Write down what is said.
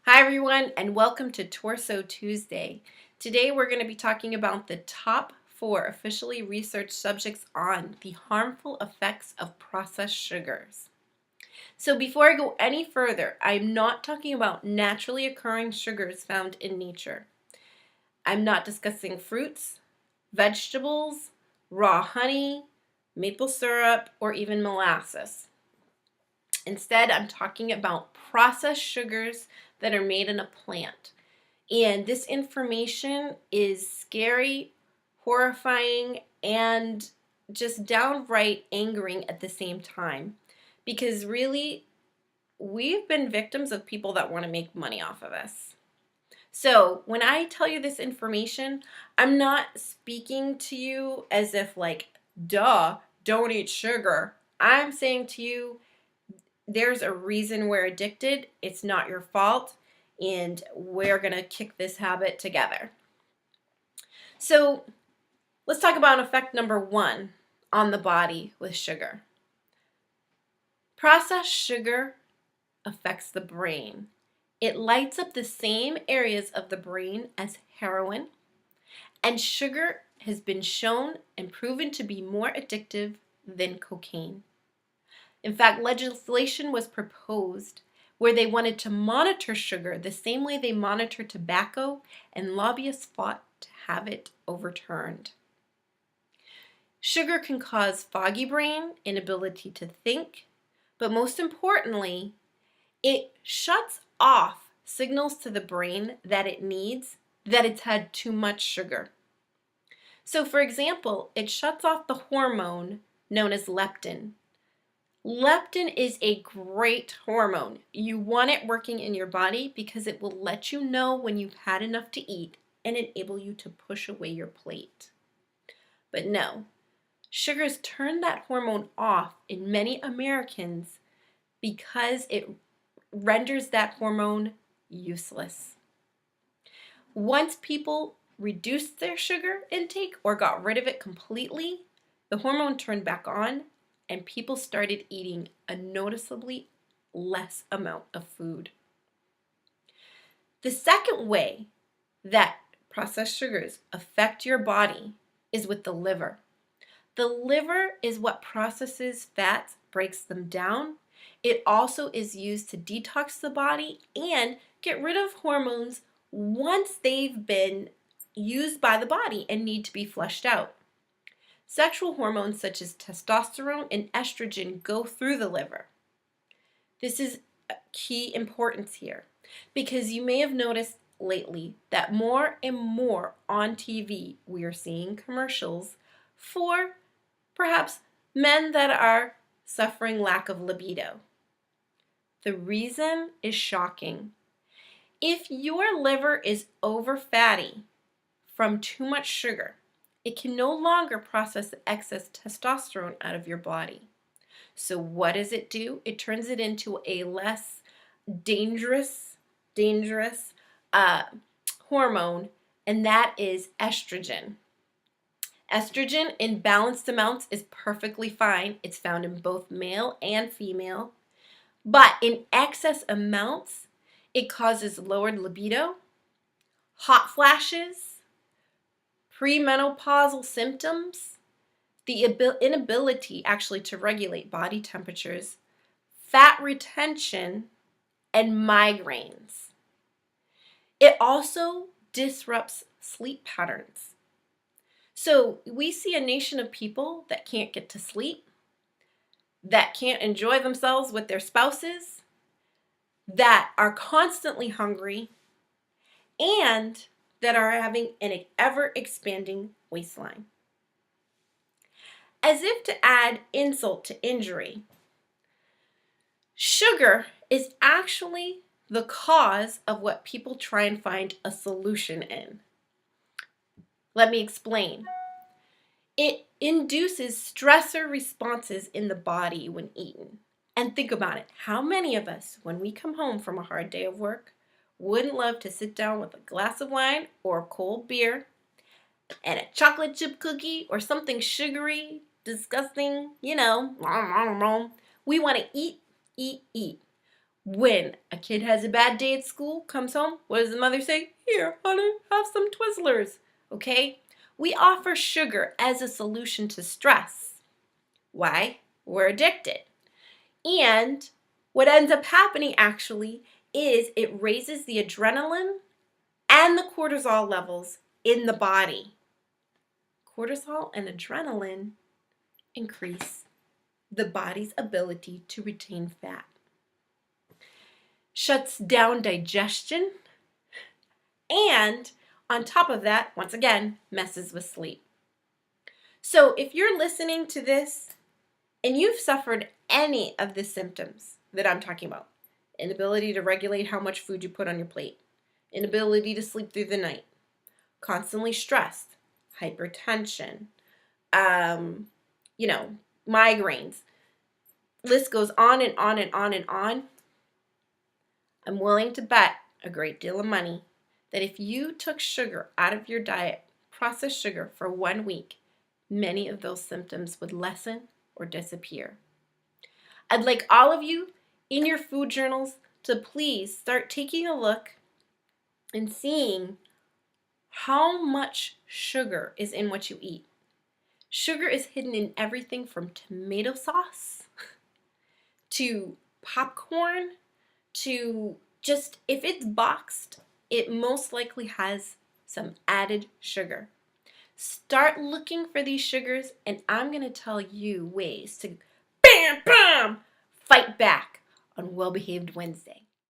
Hi everyone and welcome to Torso Tuesday. Today we're going to be talking about the top 4 officially researched subjects on the harmful effects of processed sugars. So before I go any further, I'm not talking about naturally occurring sugars found in nature. I'm not discussing fruits, vegetables, raw honey, maple syrup, or even molasses. Instead, I'm talking about processed sugars that are made in a plant. And this information is scary, horrifying, and just downright angering at the same time. Because really, we've been victims of people that want to make money off of us. So when I tell you this information, I'm not speaking to you as if duh, don't eat sugar. I'm saying to you, there's a reason we're addicted. It's not your fault, and we're going to kick this habit together. So let's talk about effect number 1 on the body with sugar. Processed sugar affects the brain. It lights up the same areas of the brain as heroin, and sugar has been shown and proven to be more addictive than cocaine. In fact, legislation was proposed where they wanted to monitor sugar the same way they monitor tobacco, and lobbyists fought to have it overturned. Sugar can cause foggy brain, inability to think, but most importantly, it shuts off signals to the brain that it needs that it's had too much sugar. So for example, it shuts off the hormone known as leptin. Leptin is a great hormone. You want it working in your body because it will let you know when you've had enough to eat and enable you to push away your plate. But no, sugars turn that hormone off in many Americans because it renders that hormone useless. Once people reduced their sugar intake or got rid of it completely, the hormone turned back on and people started eating a noticeably less amount of food. The second way that processed sugars affect your body is with the liver. The liver is what processes fats, breaks them down. It also is used to detox the body and get rid of hormones once they've been used by the body and need to be flushed out. Sexual hormones such as testosterone and estrogen go through the liver. This is key importance here because you may have noticed lately that more and more on TV we are seeing commercials for perhaps men that are suffering lack of libido. The reason is shocking. If your liver is over fatty from too much sugar, it can no longer process the excess testosterone out of your body. So what does it do? It turns it into a less dangerous hormone, and that is estrogen. Estrogen in balanced amounts is perfectly fine. It's found in both male and female. But in excess amounts, it causes lowered libido, hot flashes, premenopausal symptoms, the inability actually to regulate body temperatures, fat retention, and migraines. It also disrupts sleep patterns. So we see a nation of people that can't get to sleep, that can't enjoy themselves with their spouses, that are constantly hungry, and that are having an ever-expanding waistline. As if to add insult to injury, sugar is actually the cause of what people try and find a solution in. Let me explain. It induces stressor responses in the body when eaten. And think about it. How many of us, when we come home from a hard day of work, wouldn't love to sit down with a glass of wine or a cold beer and a chocolate chip cookie or something sugary, disgusting, We want to eat, eat, eat. When a kid has a bad day at school, comes home, what does the mother say? Here, honey, have some Twizzlers. Okay? We offer sugar as a solution to stress. Why? We're addicted. And what ends up happening actually is it raises the adrenaline and the cortisol levels in the body. Cortisol and adrenaline increase the body's ability to retain fat. Shuts down digestion, and on top of that, once again, messes with sleep. So if you're listening to this and you've suffered any of the symptoms that I'm talking about, inability to regulate how much food you put on your plate, inability to sleep through the night, constantly stressed, hypertension, migraines, list goes on and on and on and on, I'm willing to bet a great deal of money that if you took sugar out of your diet, processed sugar, for 1 week, many of those symptoms would lessen or disappear. I'd like all of you in your food journals to please start taking a look and seeing how much sugar is in what you eat. Sugar is hidden in everything from tomato sauce to popcorn to just, if it's boxed, it most likely has some added sugar. Start looking for these sugars, and I'm going to tell you ways to bam, bam, fight back on Well Behaved Wednesday.